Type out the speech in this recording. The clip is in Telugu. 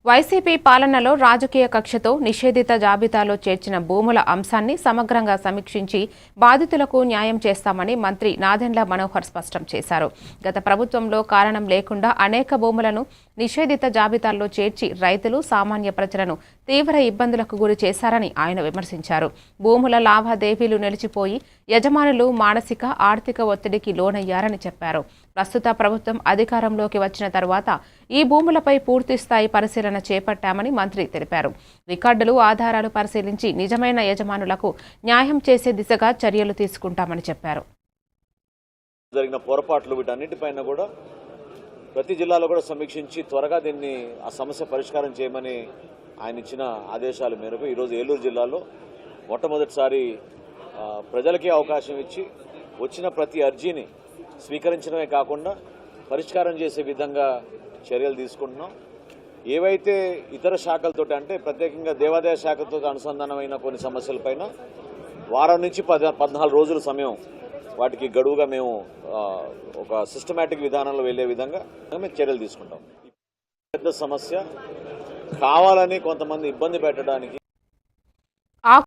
వైసీపీ పాలనలో రాజకీయ కక్షతో నిషేధిత జాబితాలో చేర్చిన భూముల అంశాన్ని సమగ్రంగా సమీక్షించి బాధితులకు న్యాయం చేస్తామని మంత్రి నాదెండ్ల మనోహర్ స్పష్టం చేశారు. గత ప్రభుత్వంలో కారణం లేకుండా అనేక భూములను నిషేధిత జాబితాల్లో చేర్చి రైతులు, సామాన్య ప్రజలను తీవ్ర ఇబ్బందులకు గురి చేశారని ఆయన విమర్శించారు. భూముల లావాదేవీలు నిలిచిపోయి యజమానులు మానసిక, ఆర్థిక ఒత్తిడికి లోనయ్యారని చెప్పారు. ప్రస్తుత ప్రభుత్వం అధికారంలోకి వచ్చిన తరువాత ఈ భూములపై పూర్తిస్థాయి పరిశీలన చేపట్టామని మంత్రి తెలిపారు. రికార్డులు, ఆధారాలు పరిశీలించి నిజమైన యజమానులకు న్యాయం చేసే దిశగా చర్యలు తీసుకుంటామని చెప్పారు. జరిగిన పొరపాట్లు వీటన్నిటిపైన కూడా ప్రతి జిల్లాలో కూడా సమీక్షించి త్వరగా దీన్ని ఆ సమస్య పరిష్కారం చేయమని ఆయన ఇచ్చిన ఆదేశాల మేరకు ఈరోజు ఏలూరు జిల్లాలో మొట్టమొదటిసారి ప్రజలకే అవకాశం ఇచ్చి వచ్చిన ప్రతి అర్జీని స్వీకరించడమే కాకుండా పరిష్కారం చేసే విధంగా చర్యలు తీసుకుంటున్నాం. ఏవైతే ఇతర శాఖలతో అంటే ప్రత్యేకంగా దేవాదాయ శాఖతో అనుసంధానమైన కొన్ని సమస్యలపైన వారం నుంచి 14 రోజుల సమయం వాటికి గడువుగా మేము ఒక సిస్టమేటిక్ విధానంలో వెళ్లే విధంగా మేము చర్యలు తీసుకుంటాం. పెద్ద సమస్య కావాలని కొంతమంది ఇబ్బంది పెట్టడానికి